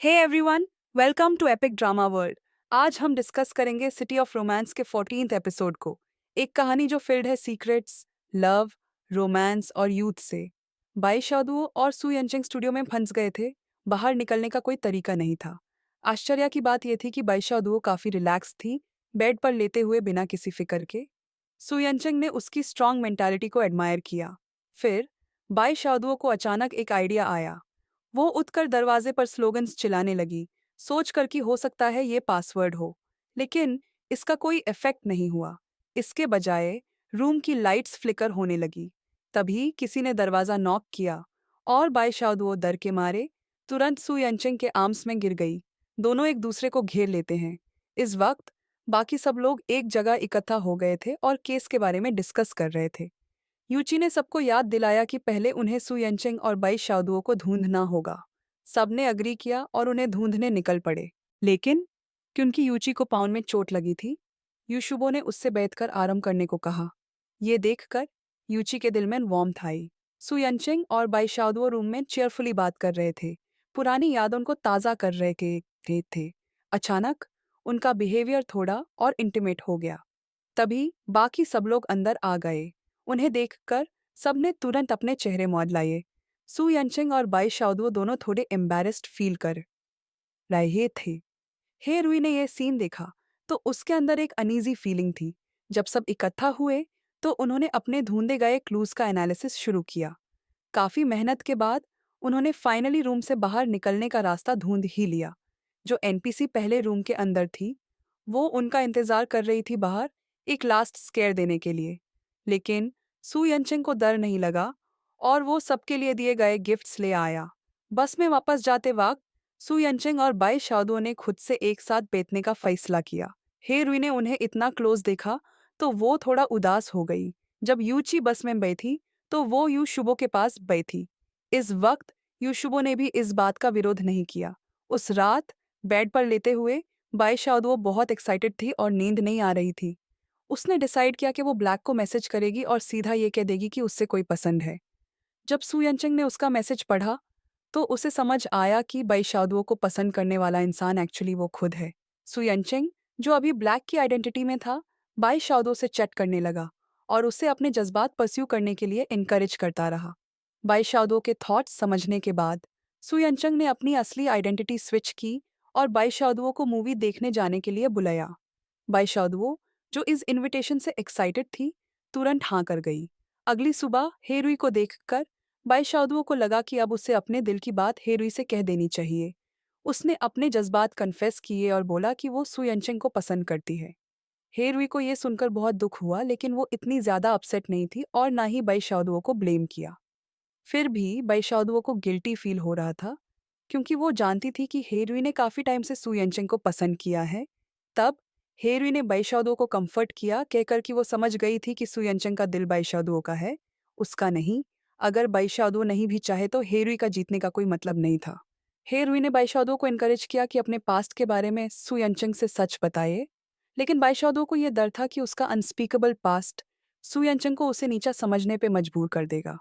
Hey everyone, welcome to Epic Drama World. आज हम discuss करेंगे सिटी ऑफ रोमांस के 14th एपिसोड को। एक कहानी जो फिल्ड है सीक्रेट्स, लव, रोमांस और यूथ से। बाई शादुओ और सू यंचिंग स्टूडियो में फंस गए थे। बाहर निकलने का कोई तरीका नहीं था। आश्चर्य की बात यह थी कि बाई शादुओ काफी रिलैक्स थी, बेड पर लेते हुए बिना किसी फिक्र के। सू यंचिंग ने उसकी स्ट्रांग मेंटालिटी को एडमायर किया। फिर बाई शादुओ को अचानक एक आइडिया आया। वो उठकर दरवाजे पर स्लोगन्स चिल्लाने लगी, सोचकर कि हो सकता है ये पासवर्ड हो। लेकिन इसका कोई इफेक्ट नहीं हुआ। इसके बजाय रूम की लाइट्स फ्लिकर होने लगी। तभी किसी ने दरवाजा नॉक किया और बाईशाओदुओ डर के मारे तुरंत सू यंचिंग के आर्म्स में गिर गई। दोनों एक दूसरे को घेर लेते हैं। इस वक्त बाकी सब लोग एक जगह इकट्ठा हो गए थे और केस के बारे में डिस्कस कर रहे थे। यूची ने सबको याद दिलाया कि पहले उन्हें सू यंचिंग और बाई शाओदुओ को ढूंढना होगा। सबने अग्री किया और उन्हें ढूंढने निकल पड़े। लेकिन क्योंकि यूची को पाँव में चोट लगी थी, यूशुबो ने उससे बैठकर आराम करने को कहा। ये देखकर यूची के दिल में वार्मथ आई। सू यंचिंग और बाई शाओदुओ रूम में चेयरफुली बात कर रहे थे, पुरानी यादों को ताज़ा कर रहे थे। अचानक उनका बिहेवियर थोड़ा और इंटीमेट हो गया। तभी बाकी सब लोग अंदर आ गए। उन्हें देखकर सबने तुरंत अपने चेहरे मौज लाए। सू यंचिंग और बाई शाओदुओ दोनों थोड़े एम्बैरेस्ड फील कर रहे थे। हे रुई ने यह सीन देखा तो उसके अंदर एक अनईजी फीलिंग थी। जब सब इकट्ठा हुए तो उन्होंने अपने ढूंढे गए क्लूज का एनालिसिस शुरू किया। काफी मेहनत के बाद उन्होंने फाइनली रूम से बाहर निकलने का रास्ता ढूंढ ही लिया। जो एनपीसी पहले रूम के अंदर थी, वो उनका इंतजार कर रही थी बाहर, एक लास्ट स्केयर देने के लिए। लेकिन सू यंचिंग को डर नहीं लगा और वो सबके लिए दिए गए गिफ्ट्स ले आया। बस में वापस जाते वक्त सू यंचिंग और बाई शाओदुओ ने खुद से एक साथ बैठने का फैसला किया। हे रुई ने उन्हें इतना क्लोज देखा तो वो थोड़ा उदास हो गई। जब यूची बस में बैठी तो वो यू शुबो के पास बैठी। इस वक्त यू शुबो ने भी इस बात का विरोध नहीं किया। उस रात बेड पर लेते हुए बाई शाओदुओ बहुत एक्साइटेड थी और नींद नहीं आ रही थी। उसने डिसाइड किया कि वो ब्लैक को मैसेज करेगी और सीधा ये कह देगी कि उससे कोई पसंद है। जब सू यंचिंग ने उसका मैसेज पढ़ा तो उसे समझ आया कि बाई शाओदुओ को पसंद करने वाला इंसान एक्चुअली वो खुद है। सू यंचिंग, जो अभी ब्लैक की आइडेंटिटी में था, बाई शाओदुओ से चैट करने लगा और उसे अपने जज्बात परस्यू करने के लिए इनकरेज करता रहा। बाई शाओदुओ के थॉट्स समझने के बाद सू यंचिंग ने अपनी असली आइडेंटिटी स्विच की और बाई शाओदुओ को मूवी देखने जाने के लिए बुलाया। बाई शाओदुओ, जो इस इनविटेशन से एक्साइटेड थी, तुरंत हाँ कर गई। अगली सुबह हेरुई को देखकर बाई शाओदुओ को लगा कि अब उसे अपने दिल की बात हेरुई से कह देनी चाहिए। उसने अपने जज्बात कन्फेस किए और बोला कि वो सू यंचिंग को पसंद करती है। हेरुई को ये सुनकर बहुत दुख हुआ, लेकिन वो इतनी ज्यादा अपसेट नहीं थी और ना ही बाई शाओदुओ को ब्लेम किया। फिर भी बाई शाओदुओ को गिल्टी फील हो रहा था, क्योंकि वो जानती थी कि हेरुई ने काफी टाइम से सू यंचिंग को पसंद किया है। तब हेरुई ने बाई शाओदुओ को कंफर्ट किया, कहकर कि वो समझ गई थी कि सू यंचिंग का दिल बाई शाओदुओ का है, उसका नहीं। अगर बाई शाओदुओ नहीं भी चाहे तो हेरुई का जीतने का कोई मतलब नहीं था। हेरुई ने बाई शाओदुओ को इनकरेज किया कि अपने पास्ट के बारे में सू यंचिंग से सच बताए। लेकिन बाई शाओदुओ को यह डर था कि उसका अनस्पीकेबल पास्ट सू यंचिंग को उसे नीचा समझने पे मजबूर कर देगा।